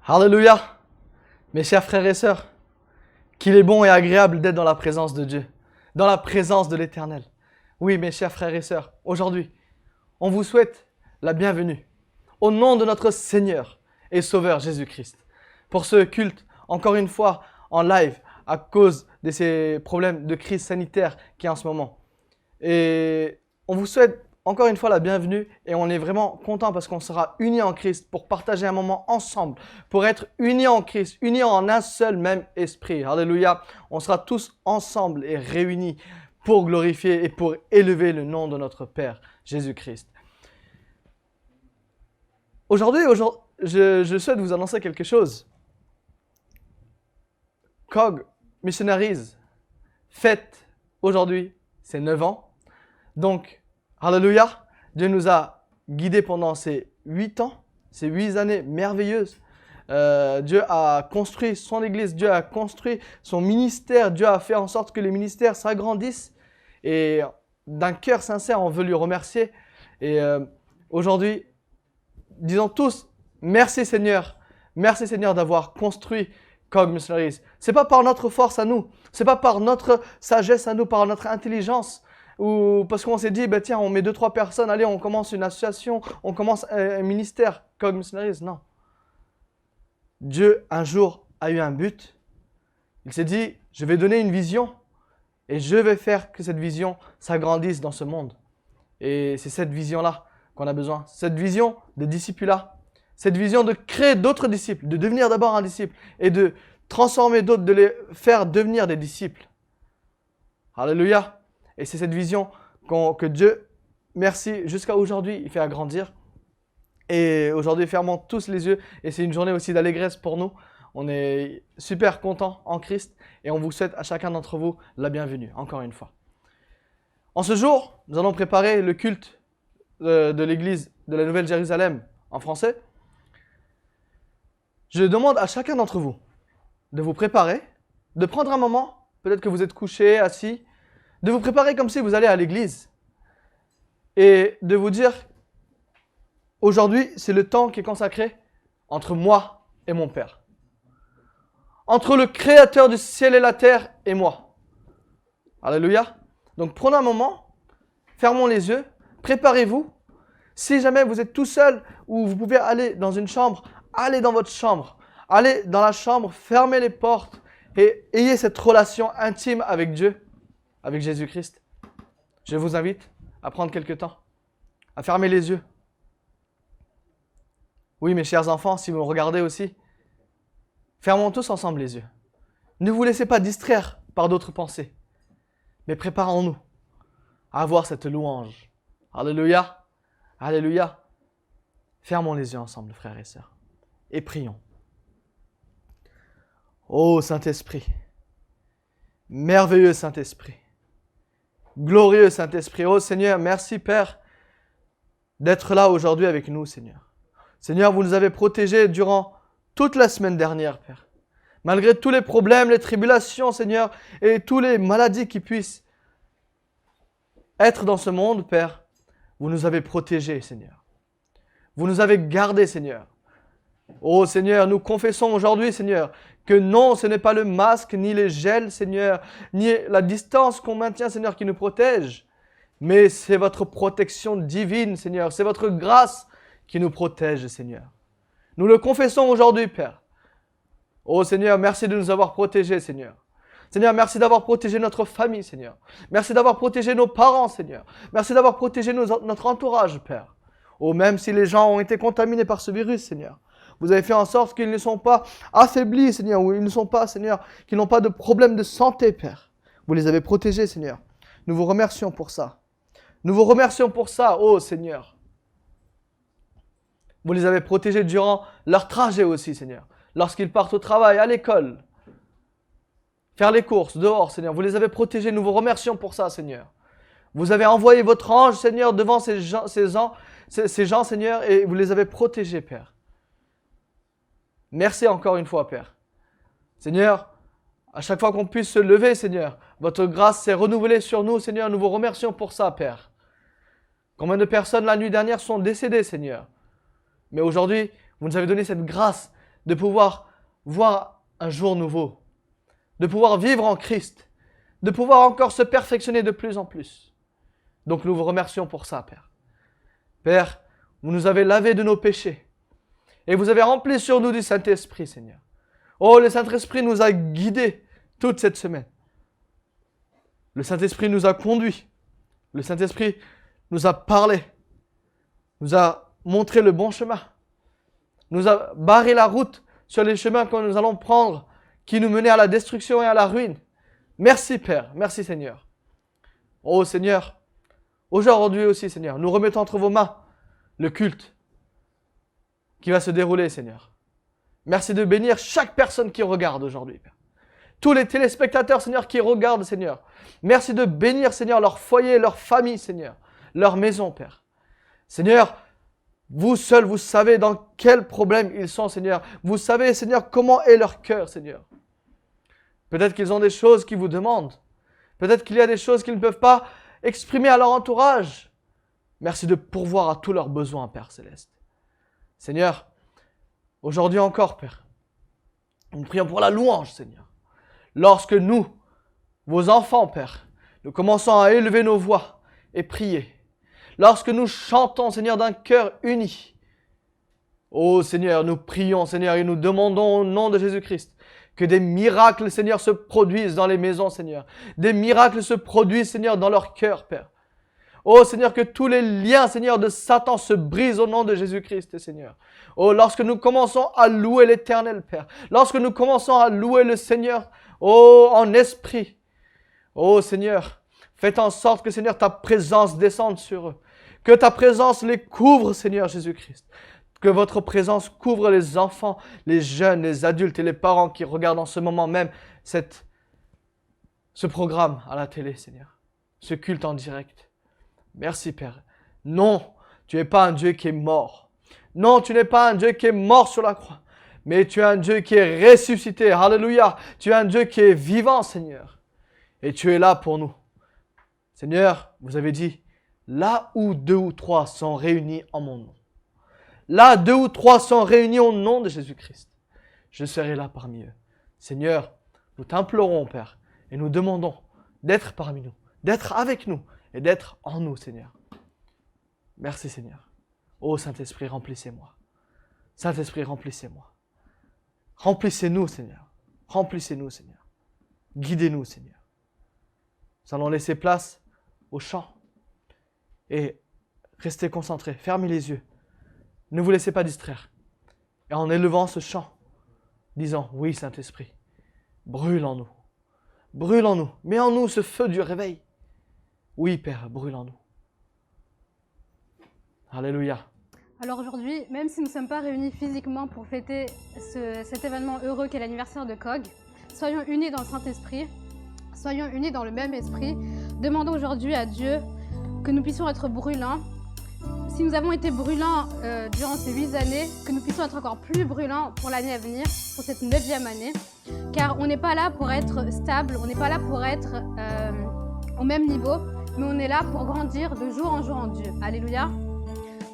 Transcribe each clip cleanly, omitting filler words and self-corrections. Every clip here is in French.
Alléluia, mes chers frères et sœurs, qu'il est bon et agréable d'être dans la présence de Dieu, dans la présence de l'Éternel. Oui, mes chers frères et sœurs, aujourd'hui, on vous souhaite la bienvenue au nom de notre Seigneur et Sauveur Jésus-Christ. Pour ce culte, encore une fois, en live, à cause de ces problèmes de crise sanitaire qu'il y a en ce moment. Et on vous souhaite encore une fois la bienvenue et on est vraiment content parce qu'on sera unis en Christ pour partager un moment ensemble, pour être unis en Christ, unis en un seul même esprit. Alléluia. On sera tous ensemble et réunis pour glorifier et pour élever le nom de notre Père, Jésus-Christ. Aujourd'hui, je souhaite vous annoncer quelque chose. COG Missionaries fête aujourd'hui ses 9 ans. Donc, alléluia, Dieu nous a guidés pendant ces 8 ans, ces 8 années merveilleuses. Dieu a construit son église, Dieu a construit son ministère, Dieu a fait en sorte que les ministères s'agrandissent. Et d'un cœur sincère, on veut lui remercier. Et aujourd'hui, disons tous, merci Seigneur d'avoir construit COG Missionaries. C'est pas par notre force à nous, c'est pas par notre sagesse à nous, par notre intelligence, ou parce qu'on s'est dit, bah tiens, on met 2-3 personnes, allez, on commence une association, on commence un ministère, COG Missionaries. Non. Dieu, un jour, a eu un but. Il s'est dit, je vais donner une vision et je vais faire que cette vision s'agrandisse dans ce monde. Et c'est cette vision-là qu'on a besoin. Cette vision de discipulat. Cette vision de créer d'autres disciples, de devenir d'abord un disciple et de transformer d'autres, de les faire devenir des disciples. Alléluia. Et c'est cette vision que Dieu, merci, jusqu'à aujourd'hui, il fait agrandir. Et aujourd'hui, fermons tous les yeux. Et c'est une journée aussi d'allégresse pour nous. On est super contents en Christ. Et on vous souhaite à chacun d'entre vous la bienvenue, encore une fois. En ce jour, nous allons préparer le culte de l'église de la Nouvelle Jérusalem en français. Je demande à chacun d'entre vous de vous préparer, de prendre un moment, peut-être que vous êtes couché, assis, de vous préparer comme si vous allez à l'église et de vous dire, aujourd'hui, c'est le temps qui est consacré entre moi et mon Père. Entre le Créateur du ciel et la terre et moi. Alléluia. Donc prenons un moment, fermons les yeux, préparez-vous. Si jamais vous êtes tout seul ou vous pouvez aller dans une chambre, allez dans votre chambre. Allez dans la chambre, fermez les portes et ayez cette relation intime avec Dieu, avec Jésus-Christ. Je vous invite à prendre quelques temps, à fermer les yeux. Oui, mes chers enfants, si vous me regardez aussi, fermons tous ensemble les yeux. Ne vous laissez pas distraire par d'autres pensées, mais préparons-nous à avoir cette louange. Alléluia, alléluia. Fermons les yeux ensemble, frères et sœurs, et prions. Ô Saint-Esprit, merveilleux Saint-Esprit, glorieux Saint-Esprit, ô Seigneur, merci Père d'être là aujourd'hui avec nous, Seigneur. Seigneur, vous nous avez protégés durant toute la semaine dernière, Père. Malgré tous les problèmes, les tribulations, Seigneur, et toutes les maladies qui puissent être dans ce monde, Père, vous nous avez protégés, Seigneur. Vous nous avez gardés, Seigneur. Oh Seigneur, nous confessons aujourd'hui, Seigneur, que non, ce n'est pas le masque, ni les gels, Seigneur, ni la distance qu'on maintient, Seigneur, qui nous protège, mais c'est votre protection divine, Seigneur, c'est votre grâce qui nous protège, Seigneur. Nous le confessons aujourd'hui, Père. Oh Seigneur, merci de nous avoir protégés, Seigneur. Seigneur, merci d'avoir protégé notre famille, Seigneur. Merci d'avoir protégé nos parents, Seigneur. Merci d'avoir protégé notre entourage, Père. Oh, même si les gens ont été contaminés par ce virus, Seigneur. Vous avez fait en sorte qu'ils ne sont pas affaiblis, Seigneur, ou ils ne sont pas, Seigneur, qu'ils n'ont pas de problème de santé, Père. Vous les avez protégés, Seigneur. Nous vous remercions pour ça. Nous vous remercions pour ça, oh Seigneur. Vous les avez protégés durant leur trajet aussi, Seigneur. Lorsqu'ils partent au travail, à l'école, faire les courses, dehors, Seigneur. Vous les avez protégés, nous vous remercions pour ça, Seigneur. Vous avez envoyé votre ange, Seigneur, devant ces gens, Seigneur, et vous les avez protégés, Père. Merci encore une fois, Père. Seigneur, à chaque fois qu'on puisse se lever, Seigneur, votre grâce s'est renouvelée sur nous, Seigneur. Nous vous remercions pour ça, Père. Combien de personnes la nuit dernière sont décédées, Seigneur. Mais aujourd'hui, vous nous avez donné cette grâce de pouvoir voir un jour nouveau, de pouvoir vivre en Christ, de pouvoir encore se perfectionner de plus en plus. Donc nous vous remercions pour ça, Père. Père, vous nous avez lavé de nos péchés et vous avez rempli sur nous du Saint-Esprit, Seigneur. Oh, le Saint-Esprit nous a guidés toute cette semaine. Le Saint-Esprit nous a conduits. Le Saint-Esprit nous a parlé, nous a montré le bon chemin, nous a barré la route sur les chemins que nous allons prendre qui nous menaient à la destruction et à la ruine. Merci Père, merci Seigneur. Oh Seigneur, aujourd'hui aussi Seigneur, nous remettons entre vos mains le culte qui va se dérouler Seigneur. Merci de bénir chaque personne qui regarde aujourd'hui Père. Tous les téléspectateurs Seigneur qui regardent Seigneur. Merci de bénir Seigneur leur foyer, leur famille Seigneur, leur maison Père. Seigneur, vous seuls, vous savez dans quel problème ils sont, Seigneur. Vous savez, Seigneur, comment est leur cœur, Seigneur. Peut-être qu'ils ont des choses qu'ils vous demandent. Peut-être qu'il y a des choses qu'ils ne peuvent pas exprimer à leur entourage. Merci de pourvoir à tous leurs besoins, Père Céleste. Seigneur, aujourd'hui encore, Père, nous prions pour la louange, Seigneur. Lorsque nous, vos enfants, Père, nous commençons à élever nos voix et prier, lorsque nous chantons, Seigneur, d'un cœur uni. Oh Seigneur, nous prions, Seigneur, et nous demandons au nom de Jésus-Christ que des miracles, Seigneur, se produisent dans les maisons, Seigneur. Des miracles se produisent, Seigneur, dans leur cœur, Père. Oh Seigneur, que tous les liens, Seigneur, de Satan se brisent au nom de Jésus-Christ, Seigneur. Oh, lorsque nous commençons à louer l'Éternel, Père. Lorsque nous commençons à louer le Seigneur, oh, en esprit. Oh Seigneur, faites en sorte que, Seigneur, ta présence descende sur eux. Que ta présence les couvre, Seigneur Jésus-Christ. Que votre présence couvre les enfants, les jeunes, les adultes et les parents qui regardent en ce moment même ce programme à la télé, Seigneur. Ce culte en direct. Merci, Père. Non, tu n'es pas un Dieu qui est mort. Non, tu n'es pas un Dieu qui est mort sur la croix. Mais tu es un Dieu qui est ressuscité. Alléluia. Tu es un Dieu qui est vivant, Seigneur. Et tu es là pour nous. Seigneur, vous avez dit, là où 2 ou 3 sont réunis en mon nom. Là, 2 ou 3 sont réunis au nom de Jésus-Christ. Je serai là parmi eux. Seigneur, nous t'implorons, Père, et nous demandons d'être parmi nous, d'être avec nous et d'être en nous, Seigneur. Merci, Seigneur. Ô Saint-Esprit, remplissez-moi. Saint-Esprit, remplissez-moi. Remplissez-nous, Seigneur. Remplissez-nous, Seigneur. Guidez-nous, Seigneur. Nous allons laisser place au chant et restez concentrés. Fermez les yeux. Ne vous laissez pas distraire. Et en élevant ce chant, disant, oui, Saint-Esprit, brûle en nous. Brûle en nous. Mets en nous ce feu du réveil. Oui, Père, brûle en nous. Alléluia. Alors aujourd'hui, même si nous ne sommes pas réunis physiquement pour fêter cet événement heureux qu'est l'anniversaire de Cog, soyons unis dans le Saint-Esprit, soyons unis dans le même esprit. Demandons aujourd'hui à Dieu que nous puissions être brûlants. Si nous avons été brûlants durant ces 8 années, que nous puissions être encore plus brûlants pour l'année à venir, pour cette 9e année. Car on n'est pas là pour être stable, on n'est pas là pour être au même niveau, mais on est là pour grandir de jour en Dieu. Alléluia.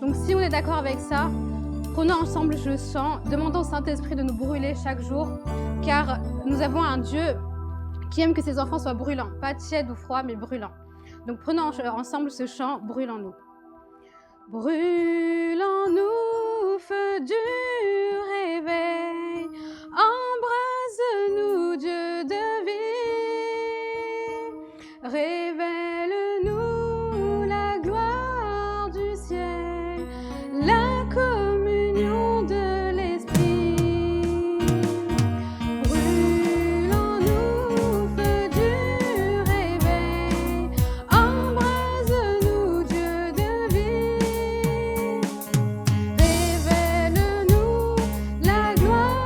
Donc si on est d'accord avec ça, prenons ensemble ce chant, demandons au Saint-Esprit de nous brûler chaque jour, car nous avons un Dieu qui aime que ses enfants soient brûlants, pas tièdes ou froids, mais brûlants. Donc prenons ensemble ce chant, brûlons-nous. Brûlons-nous, feu du réveil, embrase-nous, Dieu de vie, révèle-nous la gloire du ciel, la communion de l'Esprit. Brûlons-nous, feu du réveil, embrase-nous, Dieu de vie, révèle-nous la gloire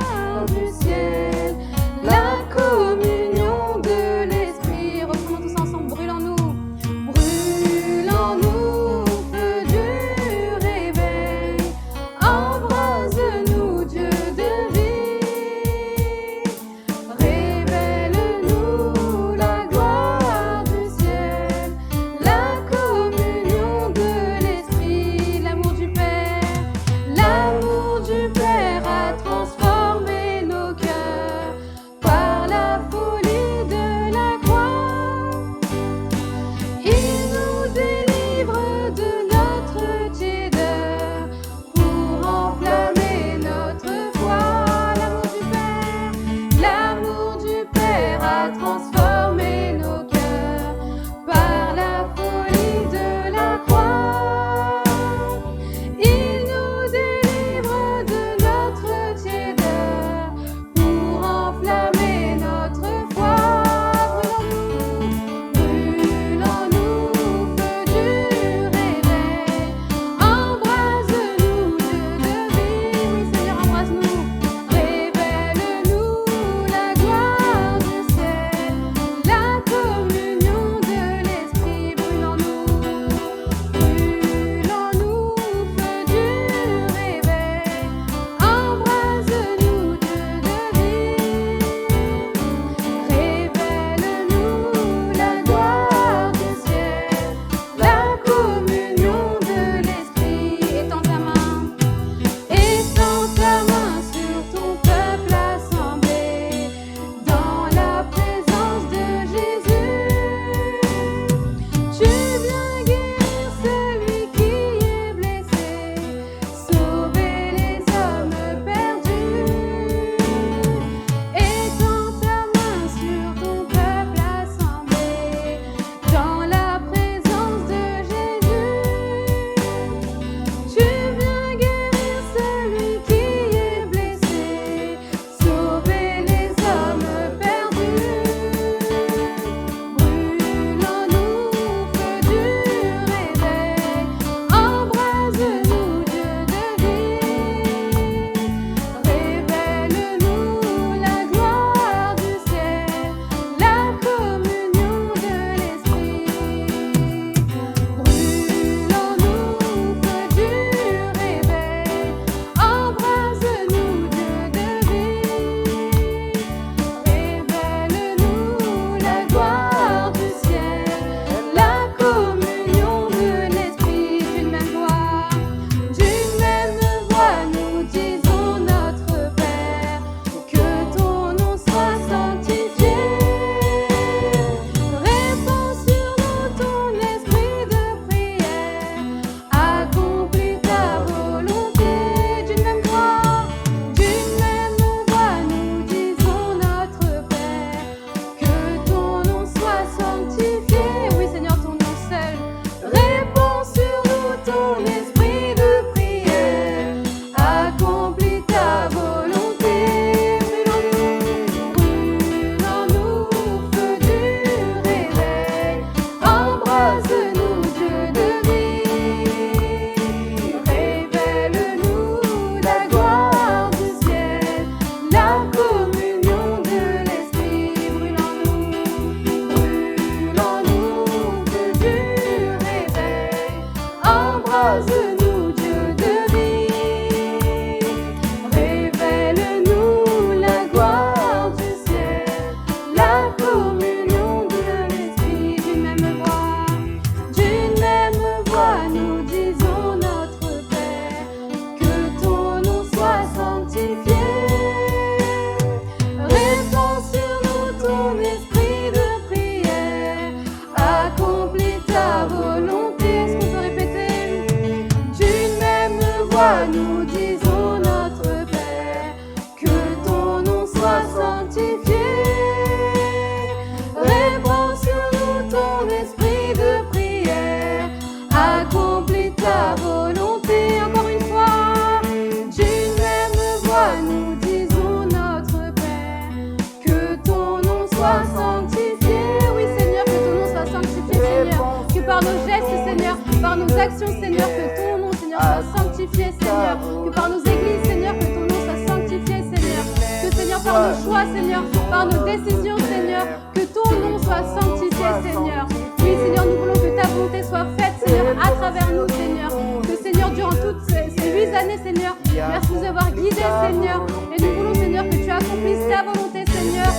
remercions, Seigneur, que ton nom, Seigneur, soit sanctifié, Seigneur. Que par nos églises, Seigneur, que ton nom soit sanctifié, Seigneur. Que, Seigneur, par nos choix, Seigneur, par nos décisions, Seigneur, que ton nom soit sanctifié, Seigneur. Oui, Seigneur, nous voulons que ta volonté soit faite, Seigneur, à travers nous, Seigneur. Que, Seigneur, durant toutes ces 8 années, Seigneur, merci de nous avoir guidés, Seigneur. Et nous voulons, Seigneur, que tu accomplisses ta volonté, Seigneur,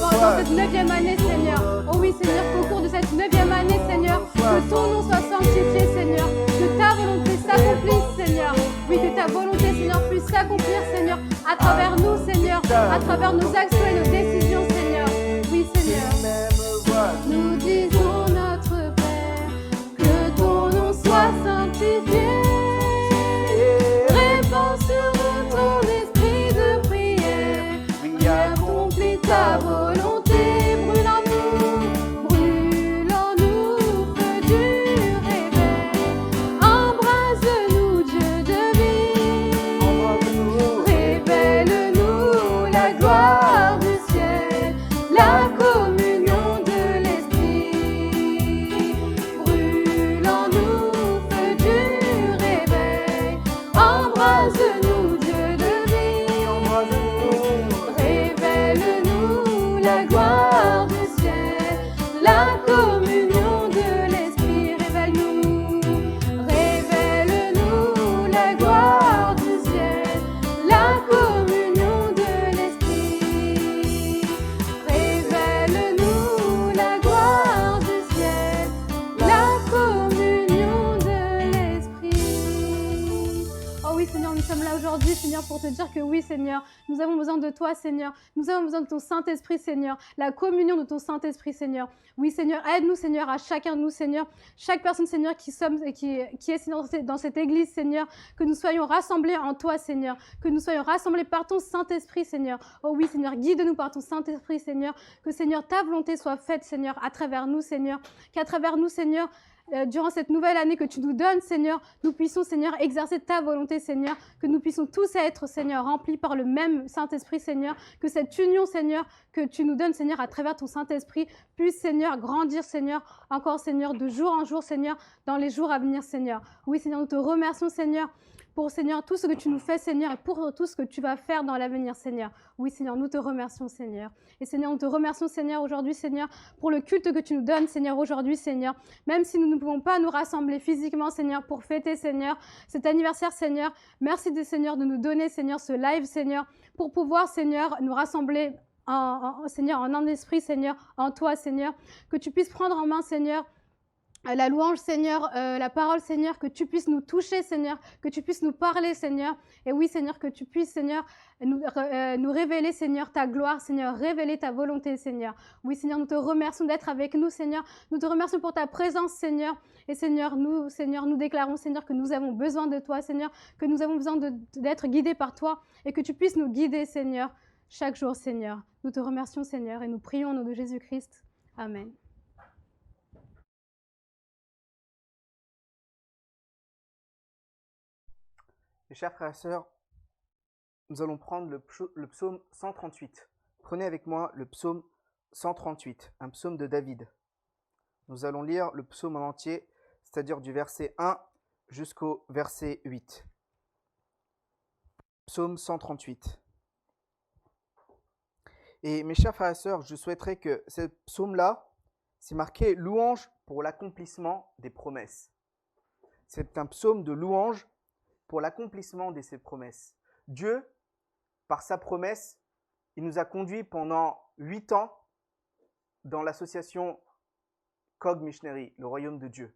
dans cette 9e année, Seigneur. Oh oui, Seigneur, qu'au cours de cette 9e année, Seigneur, que ton nom soit sanctifié, Seigneur. Que ta volonté s'accomplisse, Seigneur. Oui, que ta volonté, Seigneur, puisse s'accomplir, Seigneur, à travers nous, Seigneur, à travers nos actions et nos décisions, Seigneur. Oui, Seigneur. Nous disons notre Père, que ton nom soit sanctifié. Répands sur nous ton esprit de prière. Et accomplis ta volonté. Brûle en nous, feu du réveil. Embrase-nous, Dieu de vie. Révèle-nous la gloire du ciel, la communion de l'esprit. Brûle en nous, feu du réveil. Embrase-nous, Dieu de vie. Révèle-nous la gloire du ciel, la communion de l'esprit. Révèle-nous la gloire du ciel, la communion de l'esprit. Révèle-nous la gloire du ciel, la communion de l'esprit. Oh oui, Seigneur, nous sommes là aujourd'hui, Seigneur, pour te dire que oui, Seigneur, nous avons besoin de toi, Seigneur. Nous avons besoin de ton Saint-Esprit, Seigneur. La communion de ton Saint-Esprit, Seigneur. Oui, Seigneur, aide-nous, Seigneur, à chacun de nous, Seigneur. Chaque personne, Seigneur, qui est, Seigneur, dans cette église, Seigneur. Que nous soyons rassemblés en toi, Seigneur. Que nous soyons rassemblés par ton Saint-Esprit, Seigneur. Oh oui, Seigneur, guide-nous par ton Saint-Esprit, Seigneur. Que, Seigneur, ta volonté soit faite, Seigneur, à travers nous, Seigneur. Qu'à travers nous, Seigneur, durant cette nouvelle année que tu nous donnes, Seigneur, nous puissions, Seigneur, exercer ta volonté, Seigneur, que nous puissions tous être, Seigneur, remplis par le même Saint-Esprit, Seigneur, que cette union, Seigneur, que tu nous donnes, Seigneur, à travers ton Saint-Esprit, puisse, Seigneur, grandir, Seigneur, encore, Seigneur, de jour en jour, Seigneur, dans les jours à venir, Seigneur. Oui, Seigneur, nous te remercions, Seigneur, pour, Seigneur, tout ce que tu nous fais, Seigneur, et pour tout ce que tu vas faire dans l'avenir, Seigneur. Oui, Seigneur, nous te remercions, Seigneur. Et Seigneur, nous te remercions, Seigneur, aujourd'hui, Seigneur, pour le culte que tu nous donnes, Seigneur, aujourd'hui, Seigneur. Même si nous ne pouvons pas nous rassembler physiquement, Seigneur, pour fêter, Seigneur, cet anniversaire, Seigneur. Merci, Seigneur, de nous donner, Seigneur, ce live, Seigneur, pour pouvoir, Seigneur, nous rassembler Seigneur, en un esprit, Seigneur, en toi, Seigneur. Que tu puisses prendre en main, Seigneur, la louange, Seigneur, la parole, Seigneur, que tu puisses nous toucher, Seigneur, que tu puisses nous parler, Seigneur. Et oui, Seigneur, que tu puisses, Seigneur, nous révéler, Seigneur, ta gloire, Seigneur, révéler ta volonté, Seigneur. Oui, Seigneur, nous te remercions d'être avec nous, Seigneur. Nous te remercions pour ta présence, Seigneur. Et Seigneur, nous déclarons, Seigneur, que nous avons besoin de toi, Seigneur, que nous avons besoin d'être guidés par toi et que tu puisses nous guider, Seigneur, chaque jour, Seigneur. Nous te remercions, Seigneur, et nous prions au nom de Jésus-Christ. Amen. Mes chers frères et sœurs, nous allons prendre le psaume 138. Prenez avec moi le psaume 138, un psaume de David. Nous allons lire le psaume en entier, c'est-à-dire du verset 1 jusqu'au verset 8. Psaume 138. Et mes chers frères et sœurs, je souhaiterais que ce psaume-là, c'est marqué louange pour l'accomplissement des promesses. C'est un psaume de louange pour l'accomplissement de ses promesses. Dieu, par sa promesse, il nous a conduits pendant 8 ans dans l'association Cog Missionary, le royaume de Dieu.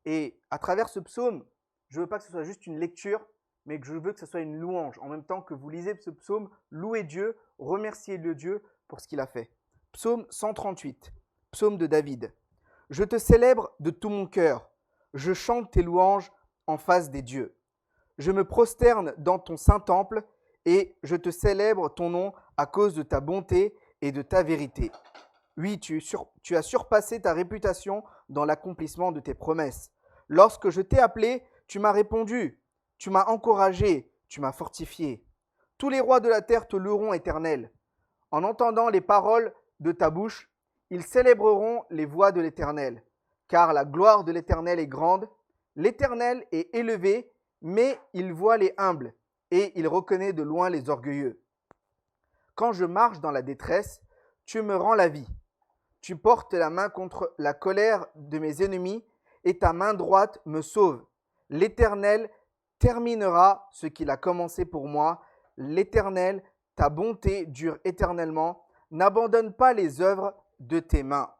Et à travers ce psaume, je ne veux pas que ce soit juste une lecture, mais que je veux que ce soit une louange. En même temps que vous lisez ce psaume, louez Dieu, remerciez le Dieu pour ce qu'il a fait. Psaume 138, psaume de David. Je te célèbre de tout mon cœur, je chante tes louanges en face des dieux. Je me prosterne dans ton saint temple et je te célèbre ton nom à cause de ta bonté et de ta vérité. Oui, tu as surpassé ta réputation dans l'accomplissement de tes promesses. Lorsque je t'ai appelé, tu m'as répondu. Tu m'as encouragé, tu m'as fortifié. Tous les rois de la terre te loueront, Éternel. En entendant les paroles de ta bouche, ils célébreront les voies de l'Éternel. Car la gloire de l'Éternel est grande, L'Éternel est élevé, mais il voit les humbles, et il reconnaît de loin les orgueilleux. Quand je marche dans la détresse, tu me rends la vie. Tu portes la main contre la colère de mes ennemis, et ta main droite me sauve. L'Éternel terminera ce qu'il a commencé pour moi. L'Éternel, ta bonté dure éternellement. N'abandonne pas les œuvres de tes mains.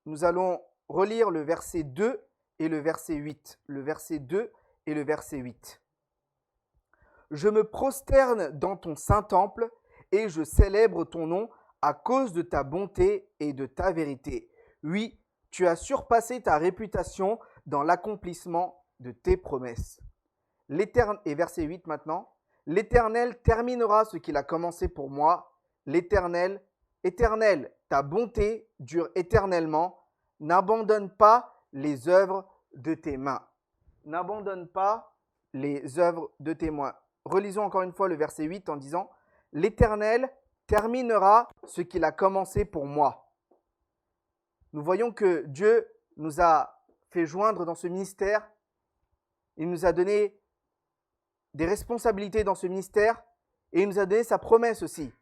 Nous allons relire le verset 2 et le verset 8. Le verset 2 et le verset 8. Je me prosterne dans ton saint temple et je célèbre ton nom à cause de ta bonté et de ta vérité. Oui, tu as surpassé ta réputation dans l'accomplissement de tes promesses. Et verset 8 maintenant. L'Éternel terminera ce qu'il a commencé pour moi. L'Éternel, Éternel, ta bonté dure éternellement. N'abandonne pas les œuvres de tes mains. N'abandonne pas les œuvres de tes mains. Relisons encore une fois le verset 8 en disant « L'Éternel terminera ce qu'il a commencé pour moi. » Nous voyons que Dieu nous a fait joindre dans ce ministère. Il nous a donné des responsabilités dans ce ministère et il nous a donné sa promesse aussi.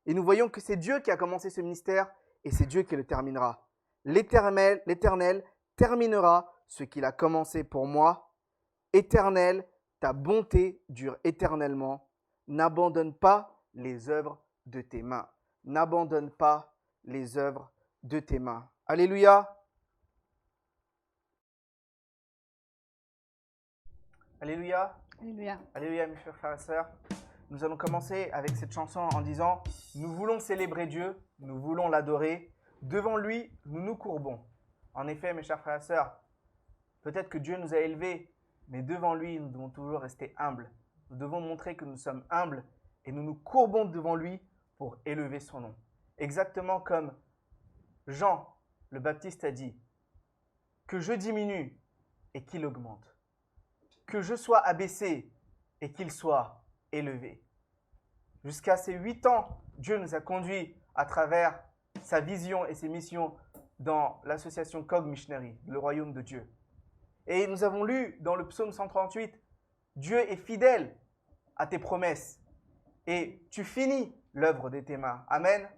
Et nous voyons que c'est Dieu qui a commencé ce ministère et c'est Dieu qui le terminera. L'Éternel terminera ce qu'il a commencé pour moi. Éternel, ta bonté dure éternellement. N'abandonne pas les œuvres de tes mains. N'abandonne pas les œuvres de tes mains. Alléluia. Alléluia. Alléluia. Alléluia, mes chers frères et sœurs. Nous allons commencer avec cette chanson en disant « Nous voulons célébrer Dieu, nous voulons l'adorer. Devant lui, nous nous courbons. » En effet, mes chers frères et sœurs, peut-être que Dieu nous a élevés, mais devant lui, nous devons toujours rester humbles. Nous devons montrer que nous sommes humbles et nous nous courbons devant lui pour élever son nom. Exactement comme Jean le Baptiste a dit « Que je diminue et qu'il augmente. Que je sois abaissé et qu'il soit élevé. » Jusqu'à ces 8 ans, Dieu nous a conduits à travers sa vision et ses missions dans l'association Cog Missionary, le royaume de Dieu. Et nous avons lu dans le psaume 138, « Dieu est fidèle à tes promesses et tu finis l'œuvre de tes mains. » Amen.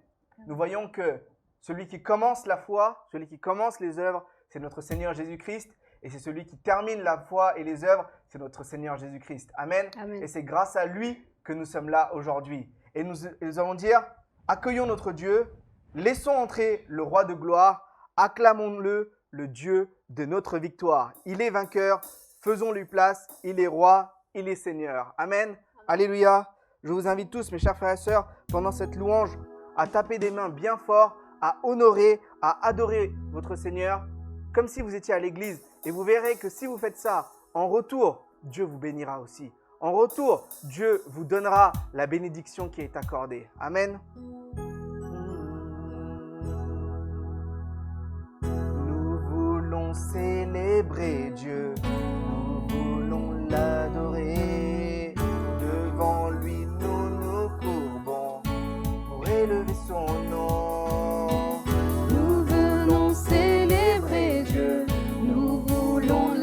Nous voyons que celui qui commence la foi, celui qui commence les œuvres, c'est notre Seigneur Jésus-Christ. Et c'est celui qui termine la foi et les œuvres, c'est notre Seigneur Jésus-Christ. Amen. Amen. Et c'est grâce à lui que nous sommes là aujourd'hui. Et nous allons dire, accueillons notre Dieu, laissons entrer le roi de gloire, acclamons-le, le Dieu de notre victoire. Il est vainqueur, faisons-lui place, il est roi, il est Seigneur. Amen. Amen. Alléluia. Je vous invite tous, mes chers frères et sœurs, pendant cette louange, à taper des mains bien fort, à honorer, à adorer votre Seigneur, comme si vous étiez à l'église. Et vous verrez que si vous faites ça, en retour, Dieu vous bénira aussi. En retour, Dieu vous donnera la bénédiction qui est accordée. Amen. Nous voulons célébrer Dieu. Nous voulons l'adorer. Devant lui, nous nous courbons pour élever son nom. Nous voulons célébrer Dieu.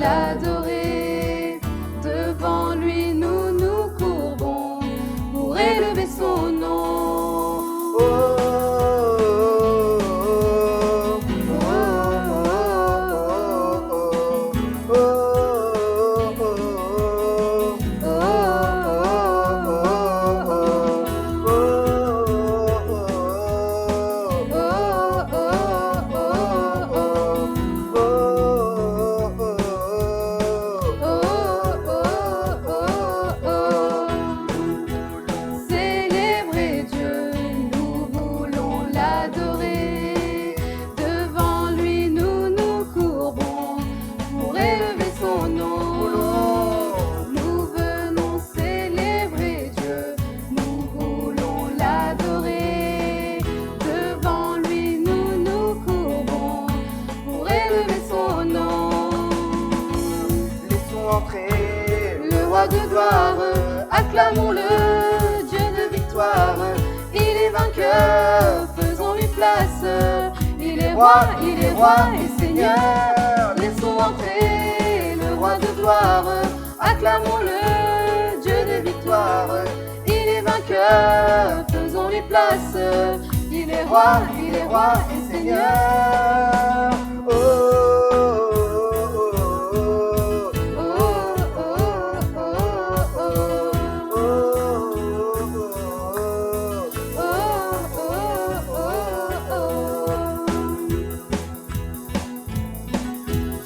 L'adorer, devant lui nous nous courbons pour élever son nom. Oh, oh, Acclamons-le, Dieu de victoire, il est vainqueur, faisons-lui place. Il est roi et Seigneur, laissons Laissons entrer le roi de gloire. Acclamons-le, Dieu de victoire. Il est vainqueur, faisons-lui place. Il est roi et Seigneur. Oh, oh,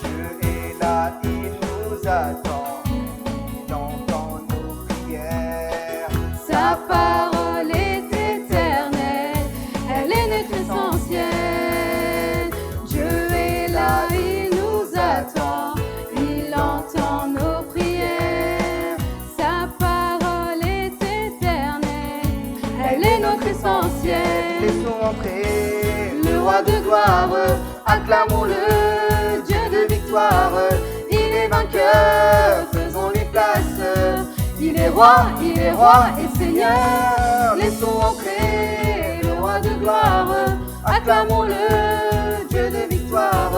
Dieu est là, il nous attend, il entend nos prières. Sa parole est éternelle, elle est notre essentielle. Dieu est là, il nous attend, il entend nos prières. Sa parole est éternelle, elle est notre essentielle. Laissons entrer Le roi de gloire, acclamons-le, Dieu de victoire. Il est vainqueur, faisons-lui place. Il est roi et Seigneur. Laissons entrer le roi de gloire. Acclamons-le, Dieu de victoire.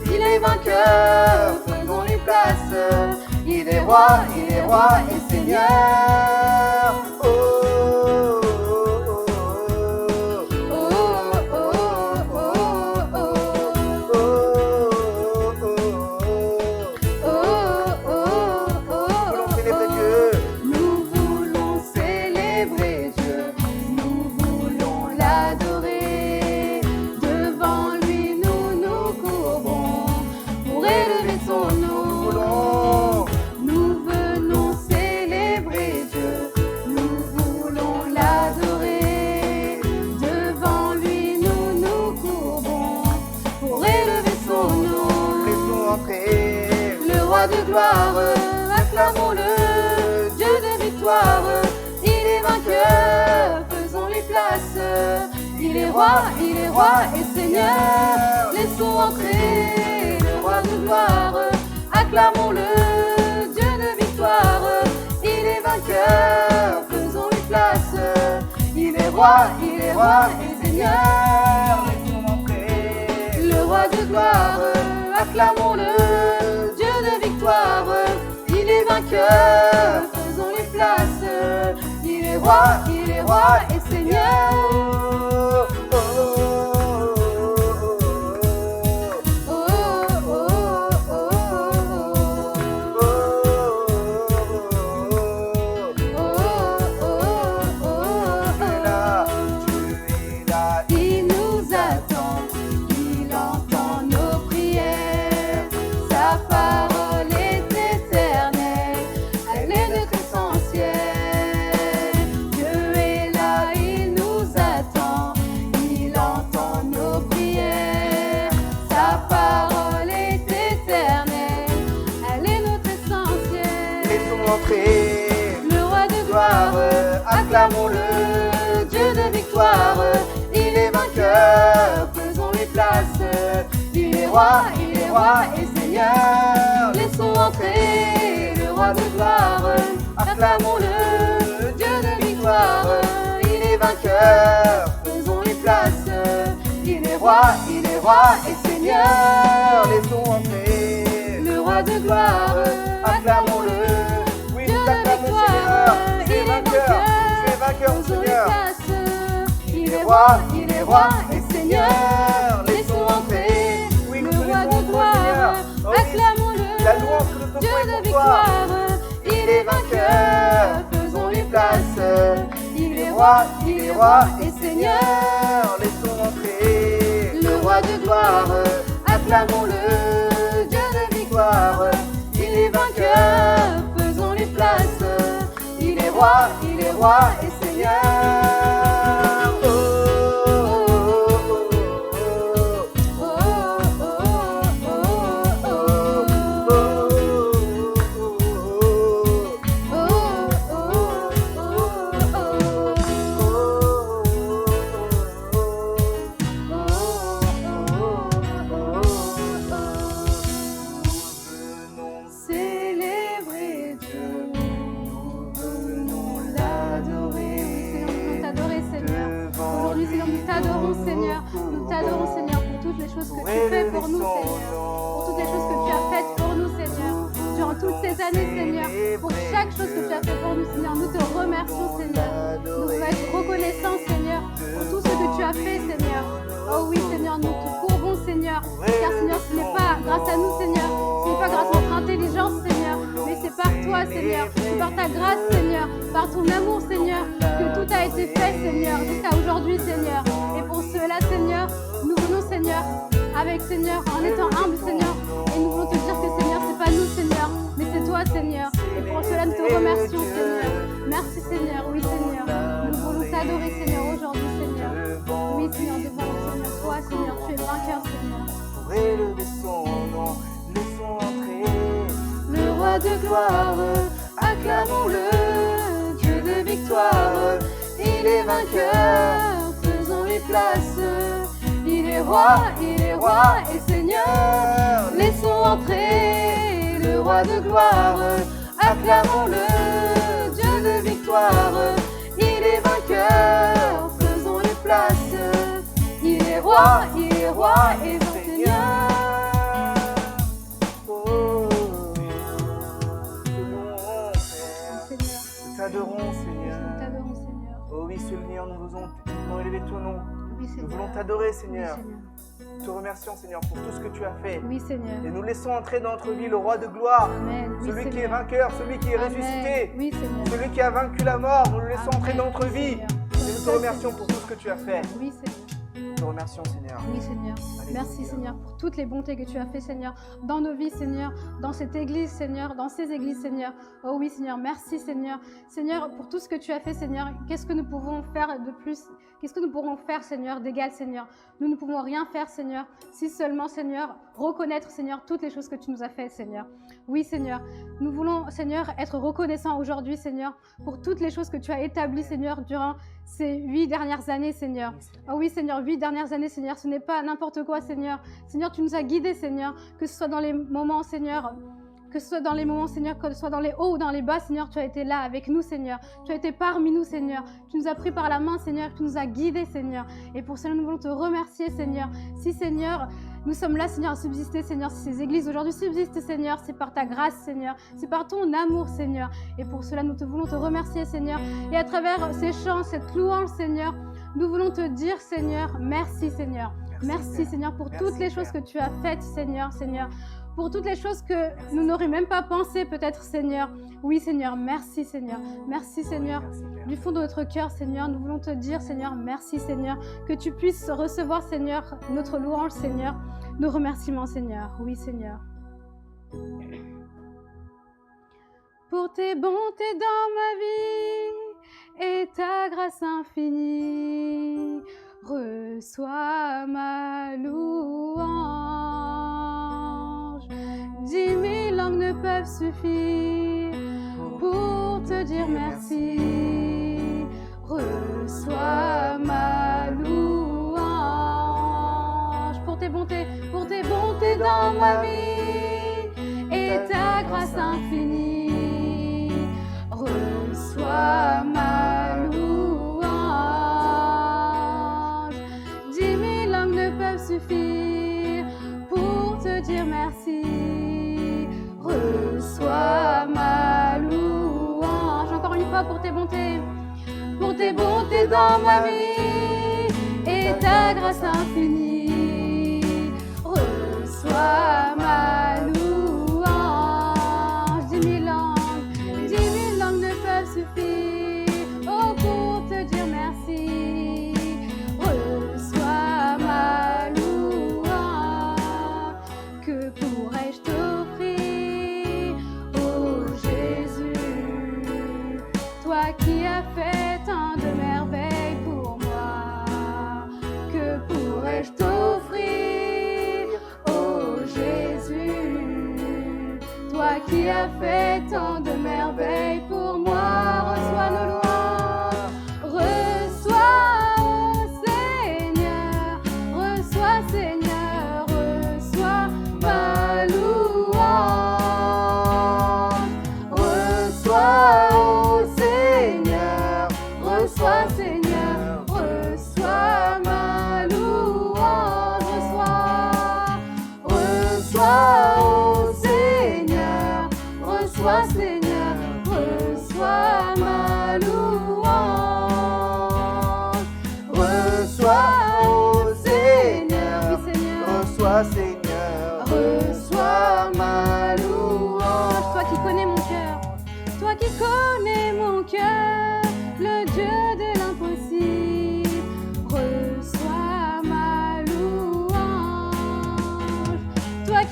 Il est vainqueur, faisons-lui place. Il est roi et Seigneur. oh, oh, Voulons célébrer Dieu. Nous voulons célébrer Dieu, nous voulons l'adorer. Devant lui, nous nous courbons pour élever son nom. Nous venons célébrer Dieu, nous voulons l'adorer. Devant lui, nous nous courbons pour élever son nom. Laissons entrer Le roi de gloire, acclamons-le, Dieu de victoire. Il est vainqueur, faisons-lui place. Il est roi et Seigneur. Laissons entrer le roi de gloire. Acclamons-le, Dieu de victoire. Il est vainqueur, faisons-lui place. Il est roi et Seigneur. Laissons entrer Le roi de gloire, acclamons-le, Dieu de victoire. Il est vainqueur, faisons-lui place. Il est roi et Seigneur. oh, oh, Oh, oh, Dieu est là, Dieu est là. Il nous attend, il entend nos prières. Sa parole est éternelle, elle est notre essentielle. Dieu est là, il nous attend, il entend nos prières. Sa parole est éternelle, elle est notre essentielle. Laissons entrer Le roi de gloire, acclamons-le, Dieu de victoire. Il est vainqueur, faisons-lui place. Il est roi et Seigneur. Laissons entrer le roi de gloire. Acclamons-le, Dieu de victoire. Il est vainqueur, faisons-lui place. Il est roi et Seigneur. Laissons entrer Le roi de gloire, acclamons-le. Oui, Dieu nous de t'acclamons, victoire. Seigneur. Tu es vainqueur, tu es vainqueur, faisons-lui Seigneur. place. Il est roi et Seigneur. Laissons entrer Oui, le nous te roi laissons de entrer, gloire. Seigneur. Oh oui, Acclamons-le, la louange que nous Dieu t'offrons de est pour toi. victoire. Il est vainqueur, faisons-lui place. Il est roi et Seigneur. Laissons entrer Le roi de gloire, acclamons-le, Dieu de victoire. Il est vainqueur, faisons-lui place. Il est roi et Seigneur. Oh, oh, oh, Célébrer Dieu, nous venons l'adorer. Nous t'adorer, Seigneur. Aujourd'hui, Seigneur, nous t'adorons, Seigneur. Nous t'adorons, Seigneur, pour toutes les choses que tu fais pour nous, Seigneur. Pour toutes les choses que tu as cette année, Seigneur, pour chaque chose que tu as fait pour nous, Seigneur. Nous te remercions, Seigneur. Nous voulons être reconnaissants, Seigneur, pour tout ce que tu as fait, Seigneur. Oh oui, Seigneur, nous te courbons, Seigneur. Car, Seigneur, ce n'est pas grâce à nous, Seigneur. Ce n'est pas grâce à notre intelligence, Seigneur. Mais c'est par toi, Seigneur. C'est par ta grâce, Seigneur. Par ton amour, Seigneur, que tout a été fait, Seigneur, jusqu'à aujourd'hui, Seigneur. Et pour cela, Seigneur, nous venons, Seigneur, avec, Seigneur, en étant humbles, Seigneur. Et nous voulons te dire que, Seigneur, c'est pas nous, Seigneur, mais c'est toi, Seigneur. Et pour cela, nous te remercions, Seigneur. Merci, Seigneur. Oui, Seigneur. Nous voulons t'adorer, Seigneur, aujourd'hui, Seigneur. Oui, Seigneur, devant nous, Seigneur. Toi, Seigneur, tu es vainqueur, Seigneur. Pour élever son nom, laissons entrer Le roi de gloire, acclamons-le, Dieu de victoire, il est vainqueur, faisons-lui place. Il est roi et Seigneur, laissons entrer le roi de gloire, acclamons-le, Dieu de victoire, il est vainqueur, faisons-lui place. Il est roi et Seigneur. Nous t'adorons, Seigneur. Nous t'adorons, Seigneur. Oh oui, Seigneur, nous voulons élever ton nom. Oui, Seigneur. Nous voulons t'adorer, Oui, Seigneur. Seigneur. Nous te remercions, Seigneur, pour tout ce que tu as fait. Oui, Seigneur. Et nous laissons entrer dans notre vie le roi de gloire, Amen. Oui, celui qui est Seigneur. vainqueur, celui qui est Amen. ressuscité, Oui, Seigneur. celui qui a vaincu la mort. Nous le laissons entrer Amen. dans notre Oui, vie. Seigneur. Et nous te remercions pour tout ce que tu as fait. Oui, Seigneur. Nous te remercions, Seigneur. Oui, Seigneur. Alléluia. Merci, Seigneur, pour toutes les bontés que tu as fait, Seigneur, dans nos vies, Seigneur, dans cette église, Seigneur, dans ces églises, Seigneur. Oh oui, Seigneur, merci, Seigneur. Seigneur, pour tout ce que tu as fait, Seigneur, qu'est-ce que nous pouvons faire de plus? Qu'est-ce que nous pourrons faire, Seigneur, d'égal, Seigneur? Nous ne pouvons rien faire, Seigneur, si seulement, Seigneur, reconnaître, Seigneur, toutes les choses que tu nous as faites, Seigneur. Oui, Seigneur, nous voulons, Seigneur, être reconnaissants aujourd'hui, Seigneur, pour toutes les choses que tu as établies, Seigneur, durant ces 8 dernières années, Seigneur. Oh oui, Seigneur, 8 dernières années, Seigneur, ce n'est pas n'importe quoi, Seigneur. Seigneur, tu nous as guidés, Seigneur, que ce soit dans les moments, Seigneur, que ce soit dans les moments, Seigneur, que ce soit dans les hauts ou dans les bas, Seigneur, tu as été là avec nous, Seigneur. Tu as été parmi nous, Seigneur. Tu nous as pris par la main, Seigneur. Tu nous as guidés, Seigneur. Et pour cela, nous voulons te remercier, Seigneur. Si, Seigneur, nous sommes là, Seigneur, à subsister, Seigneur. Si ces églises aujourd'hui subsistent, Seigneur, c'est par ta grâce, Seigneur. C'est par ton amour, Seigneur. Et pour cela, nous te voulons te remercier, Seigneur. Et à travers ces chants, cette louange, Seigneur, nous voulons te dire, Seigneur, merci, Seigneur. Merci, Seigneur, pour toutes les choses que tu as faites, Seigneur, Seigneur. Pour toutes les choses que nous n'aurions même pas pensé, peut-être, Seigneur. Oui, Seigneur, merci, Seigneur. Merci, Seigneur. Du fond de notre cœur, Seigneur, nous voulons te dire, Seigneur, merci, Seigneur. Que tu puisses recevoir, Seigneur, notre louange, Seigneur. Nos remerciements, Seigneur. Oui, Seigneur. Pour tes bontés dans ma vie et ta grâce infinie, reçois ma louange. 10 000 langues ne peuvent suffire pour te dire merci. Reçois ma louange. Pour tes bontés dans ma vie et ta grâce infinie. Reçois ma louange. 10 000 langues ne peuvent suffire pour te dire merci. Reçois ma louange. Encore une fois pour tes bontés dans ma vie et ta grâce infinie. Reçois ma louange. 10 000 langues ne peuvent suffire, oh, pour te dire merci. Reçois ma louange. Que pourrais-je t'offrir, oh Jésus, toi qui as fait tant de merveilles pour moi? Que pourrais-je t'offrir, oh Jésus, toi qui as fait tant de merveilles pour moi? Reçois nos louanges, reçois, oh Seigneur, reçois, Seigneur, reçois ma louange. Reçois, oh Seigneur, reçois, Seigneur, reçois ma louange. Reçois, oh Seigneur, reçois,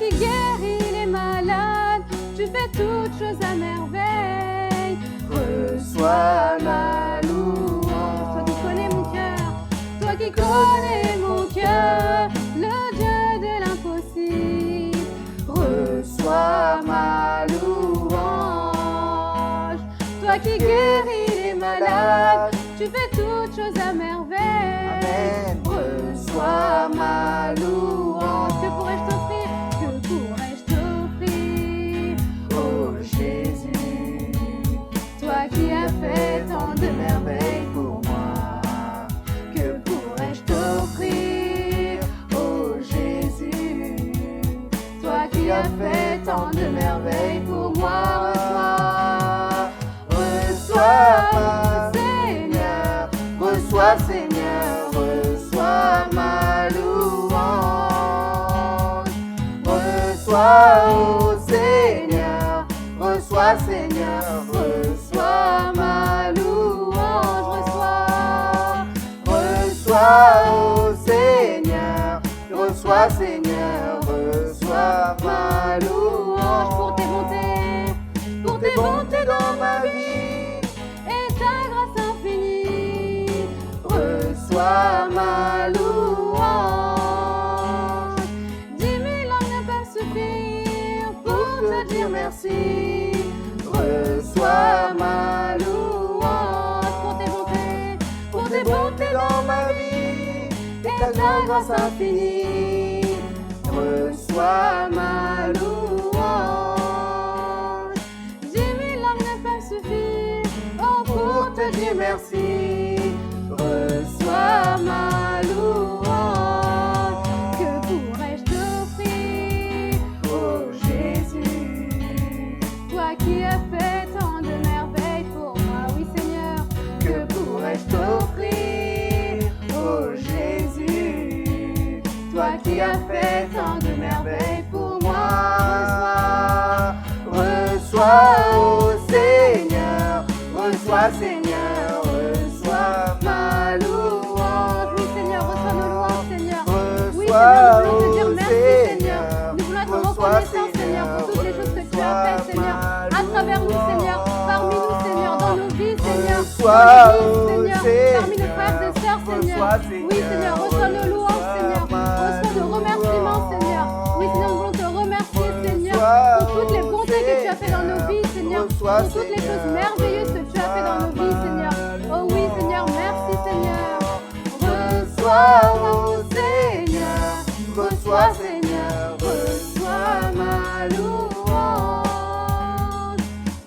qui guéris les malades, tu fais toutes choses à merveille. Reçois ma louange. Toi qui connais mon cœur, toi qui connais mon cœur, le Dieu de l'impossible, reçois ma louange. Toi qui guéris les malades, tu fais toutes choses à merveille. Amen. Reçois ma louange. Que pourrais-je t'offrir? Que pourrais-je t'offrir? Oh Jésus, toi qui as fait tant de merveilles pour moi. Que pourrais-je t'offrir? Oh Jésus, toi qui as fait tant de merveilles pour moi. Reçois, Seigneur, reçois Seigneur, reçois ma louange. Reçois, oh Seigneur, reçois Seigneur, reçois ma louange. Reçois, oh Seigneur, reçois Seigneur, reçois ma louange. Pour tes bontés dans ma vie et ta grâce infinie, reçois ma louange. 10 000 langues ne peuvent suffire pour te dire merci. Reçois ma louange. Pour tes bontés dans ma vie et ta grâce infinie, reçois ma louange. 10 000 langues ne peuvent suffire pour te dire merci. Reçois ma louange. Que pourrais-je t'offrir? Oh Jésus, toi qui as fait tant de merveilles pour moi. Oui Seigneur, que pourrais-je t'offrir? Oh Jésus, toi qui as fait tant de merveilles pour moi. Reçois, oh Seigneur, reçois Seigneur, reçois ma louange. Oui Seigneur, reçois nos louanges Seigneur. Oui Seigneur, nous voulons te dire merci Seigneur. Nous voulons être reconnaissants Seigneur pour toutes les choses que tu as faites Seigneur. À travers nous Seigneur, parmi nous Seigneur, dans nos vies Seigneur. Dans l'église Seigneur, parmi nos frères et sœurs Seigneur. Oui Seigneur, reçois nos louanges Seigneur. Reçois nos remerciements Seigneur. Oui Seigneur, nous voulons te remercier Seigneur pour toutes les bontés que tu as fait dans nos vies Seigneur. Pour toutes les choses merveilleuses que tu as fait dans nos vies Seigneur. Oh oui Seigneur, merci Seigneur. Reçois, oh Seigneur, reçois Seigneur, reçois ma louange.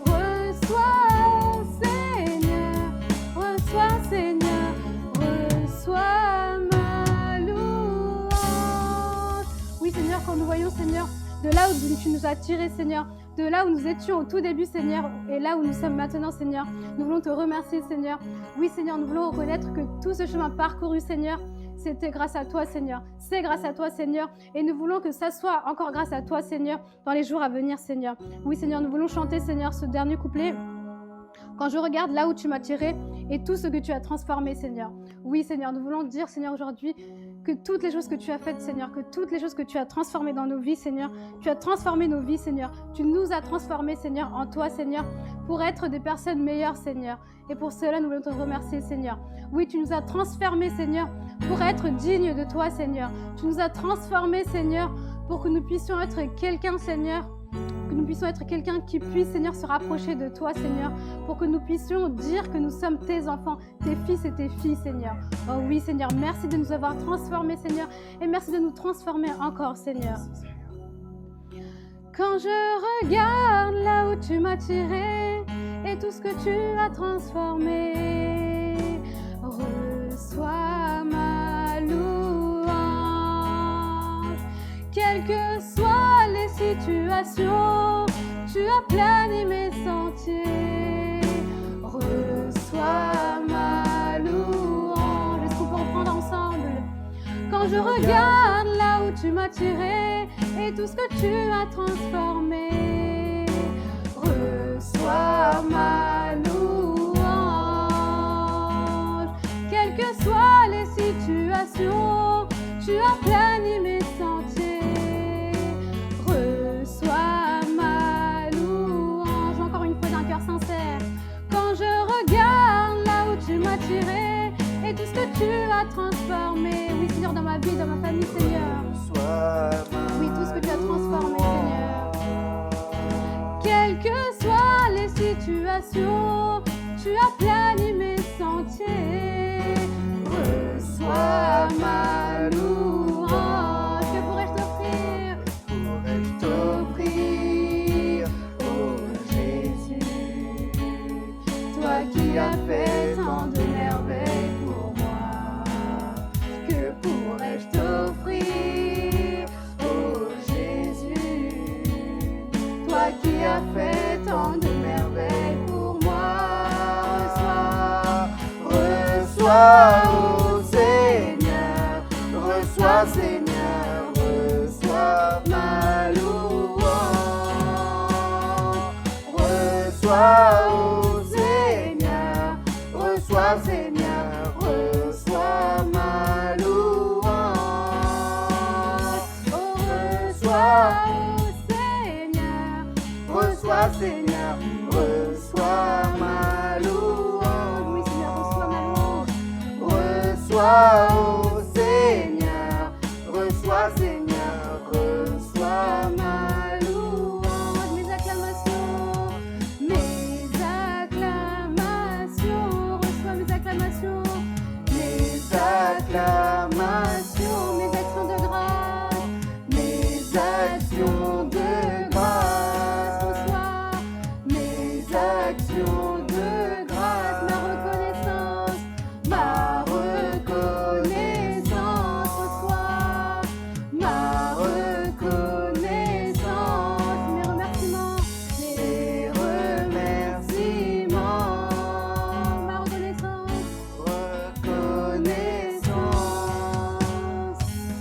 Reçois, oh Seigneur, reçois Seigneur, reçois ma louange. Oui Seigneur, quand nous voyons Seigneur, de là où tu nous as tirés Seigneur, de là où nous étions au tout début Seigneur, et là où nous sommes maintenant Seigneur, nous voulons te remercier Seigneur. Oui Seigneur, nous voulons reconnaître que tout ce chemin parcouru Seigneur, c'était grâce à toi Seigneur, c'est grâce à toi Seigneur, et nous voulons que ça soit encore grâce à toi Seigneur dans les jours à venir Seigneur. Oui Seigneur, nous voulons chanter Seigneur ce dernier couplet. Quand je regarde là où tu m'as tiré et tout ce que tu as transformé, Seigneur. Oui, Seigneur, nous voulons dire, Seigneur, aujourd'hui, que toutes les choses que tu as faites, Seigneur, que toutes les choses que tu as transformées dans nos vies, Seigneur, tu as transformé nos vies, Seigneur. Tu nous as transformés, Seigneur, en toi, Seigneur, pour être des personnes meilleures, Seigneur. Et pour cela, nous voulons te remercier, Seigneur. Oui, tu nous as transformés, Seigneur, pour être dignes de toi, Seigneur. Tu nous as transformés, Seigneur, pour que nous puissions être quelqu'un, Seigneur, que nous puissions être quelqu'un qui puisse, Seigneur, se rapprocher de toi, Seigneur, pour que nous puissions dire que nous sommes tes enfants, tes fils et tes filles, Seigneur. Oh oui, Seigneur, merci de nous avoir transformés, Seigneur, et merci de nous transformer encore, Seigneur. Quand je regarde là où tu m'as tiré et tout ce que tu as transformé, reçois ma louange. Quelles que soient les situations, tu as plané mes sentiers. Reçois ma louange. Est-ce qu'on peut reprendre ensemble? Quand je regarde là où tu m'as tiré et tout ce que tu as transformé, reçois ma louange. Quelles que soient les situations, tu as plané mes sentiers. acclamation, tu aplanis mes sentiers. Reçois ma louange. Que pourrais-je t'offrir? Pourrais-je t'offrir, oh Jésus, toi qui as fait tant de merveilles pour moi. Que pourrais-je t'offrir? Oh Jésus, toi qui as fait tant de merveilles pour moi. Reçois, oh Seigneur, reçois Seigneur, reçois ma louange. Reçois, oh Seigneur, reçois Seigneur, reçois ma louange. Oh, Reçois, oh Seigneur, reçois Seigneur, reçois ma louange. oui Seigneur, reçois ma louange. Reçois, oh Seigneur, reçois Seigneur, reçois ma louange. Mes acclamations, reçois mes acclamations, Mes acclamations, mes actions de grâce, mes actions de grâce, reçois mes actions de grâce, ma reconnaissance, reçois ma reconnaissance, mes remerciements, ma reconnaissance.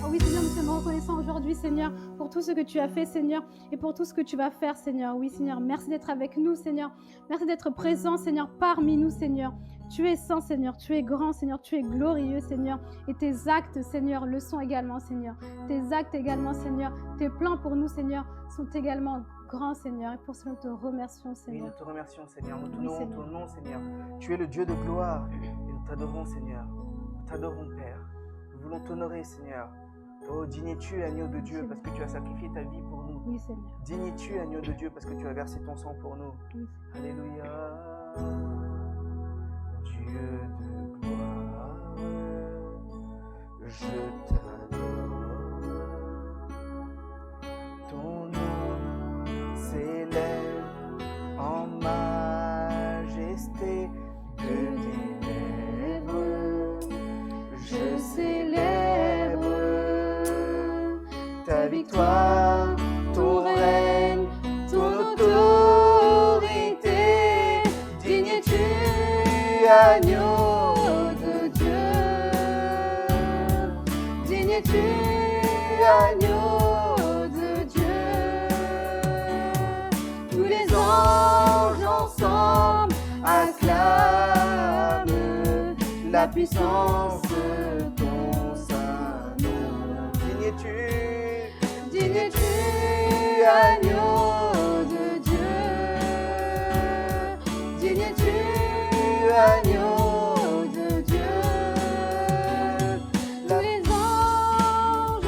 Oh oui Seigneur, nous sommes reconnaissants aujourd'hui Seigneur pour tout ce que tu as fait Seigneur et pour tout ce que tu vas faire Seigneur. Oui Seigneur, merci d'être avec nous Seigneur, merci d'être présent Seigneur parmi nous Seigneur. Tu es saint Seigneur, tu es grand Seigneur, tu es glorieux Seigneur et tes actes Seigneur le sont également Seigneur. Tes actes également Seigneur, tes plans pour nous Seigneur sont également grands Seigneur et pour cela nous te remercions Oui, Seigneur. nous te remercions Seigneur, nous Oui, t'honorons Seigneur. ton nom Seigneur. Tu es le Dieu de gloire et nous t'adorons Seigneur. Nous t'adorons Père. Nous voulons t'honorer Seigneur. Oh, digne es-tu agneau de Dieu parce que tu as sacrifié ta vie pour nous. Oui Seigneur. Digne es-tu agneau de Dieu parce que tu as versé ton sang pour nous. Oui. Alléluia. Dieu de gloire, je t'adore. Ton nom s'élève en majesté de tes lèvres. Je célèbre ta victoire, ton règne, ton autorité. Digne es-tu, agneau de Dieu. Digne es-tu, agneau de Dieu. Tous les anges ensemble acclament la puissance de ton saint nom. Digne es-tu, agneau de Dieu. Digne es-tu, agneau de Dieu. Tous les anges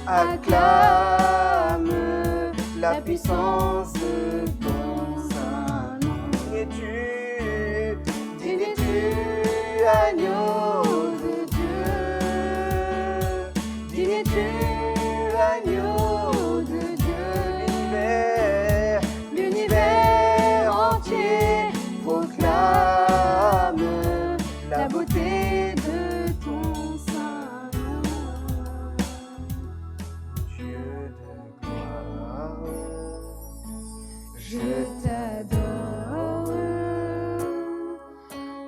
Acclame la puissance de ton saint nom. Digne es-tu, agneau de Dieu. Digne es-tu, agneau de Dieu. L'univers entier proclame la beauté de ton saint nom. Dieu de gloire, je t'adore.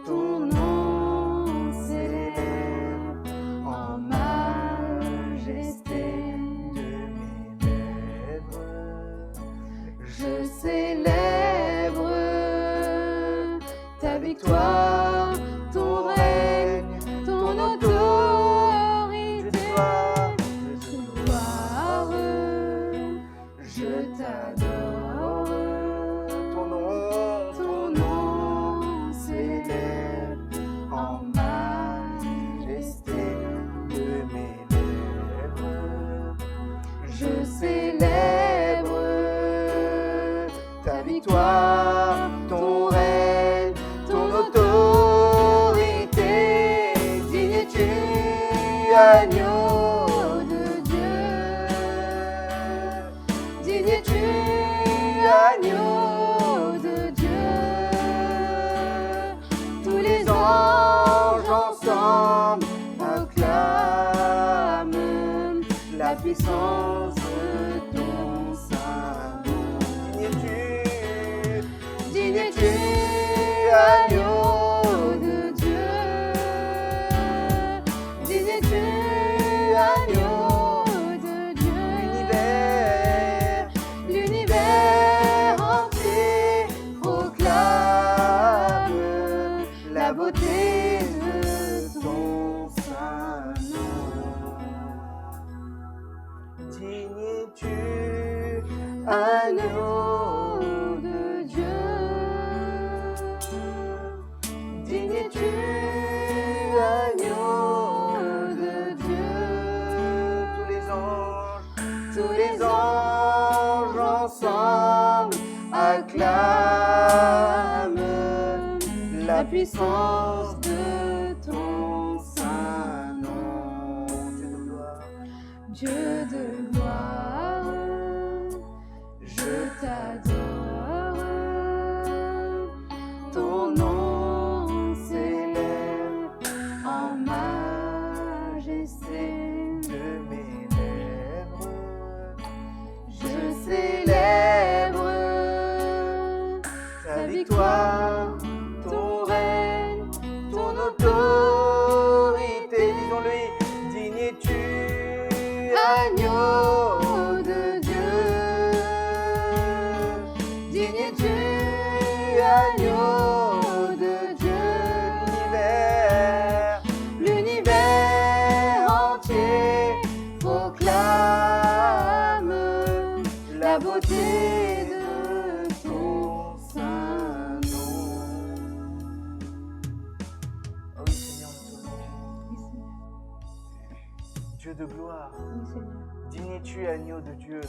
Ton nom s'élève en majesté de mes lèvres. Je célèbre ta victoire, ton règne, ton autorité. Gloire, je t'adore. Ton nom s'élève en majesté de mes lèvres. Je célèbre ta victoire, ton Agneau de Dieu, digne es-tu, agneau de Dieu. Tous les anges ensemble acclament la puissance de ton saint nom. Dieu de gloire, je t'adore, ton nom s'élève en majesté de mes lèvres. Je célèbre ta victoire, ton règne, ton autorité. Disons-le, digne es-tu, agneau de Dieu. Digne es-tu, agneau de Dieu. L'univers entier proclame la beauté de ton saint nom. Oh oui, Seigneur, nous te louons. Dieu de gloire, digne es-tu, agneau de Dieu,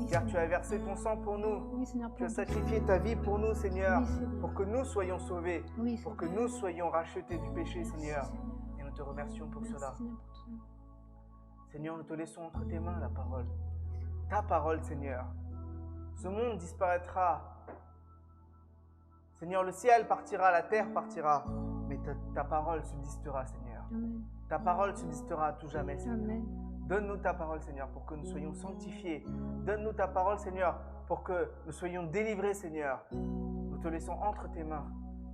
car tu as versé ton sang pour nous. Tu as sacrifié ta vie pour nous, Seigneur, pour que nous soyons sauvés, pour que nous soyons rachetés du péché, Seigneur. Et nous te remercions pour cela. Seigneur, nous te laissons entre tes mains la parole. Ta parole, Seigneur. Ce monde disparaîtra. Seigneur, le ciel partira, la terre partira, mais ta parole subsistera, Seigneur. Amen. Ta parole subsistera à tout jamais, Seigneur. Amen. Donne-nous ta parole, Seigneur, pour que nous soyons sanctifiés. Donne-nous ta parole, Seigneur, pour que nous soyons délivrés, Seigneur. Nous te laissons entre tes mains.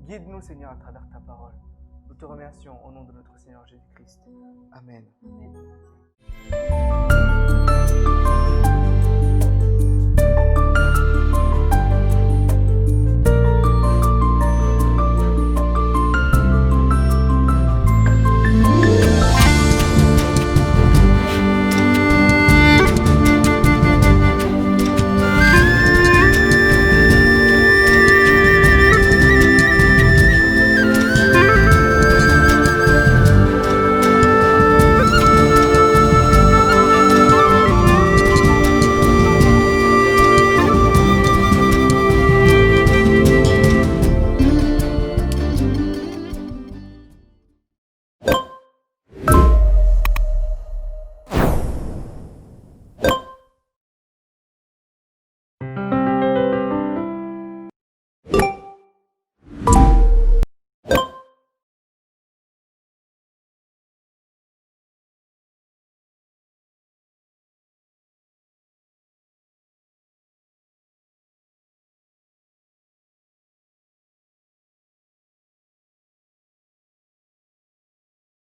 Guide-nous, Seigneur, à travers ta parole. Nous te remercions au nom de notre Seigneur Jésus-Christ. Amen. Amen.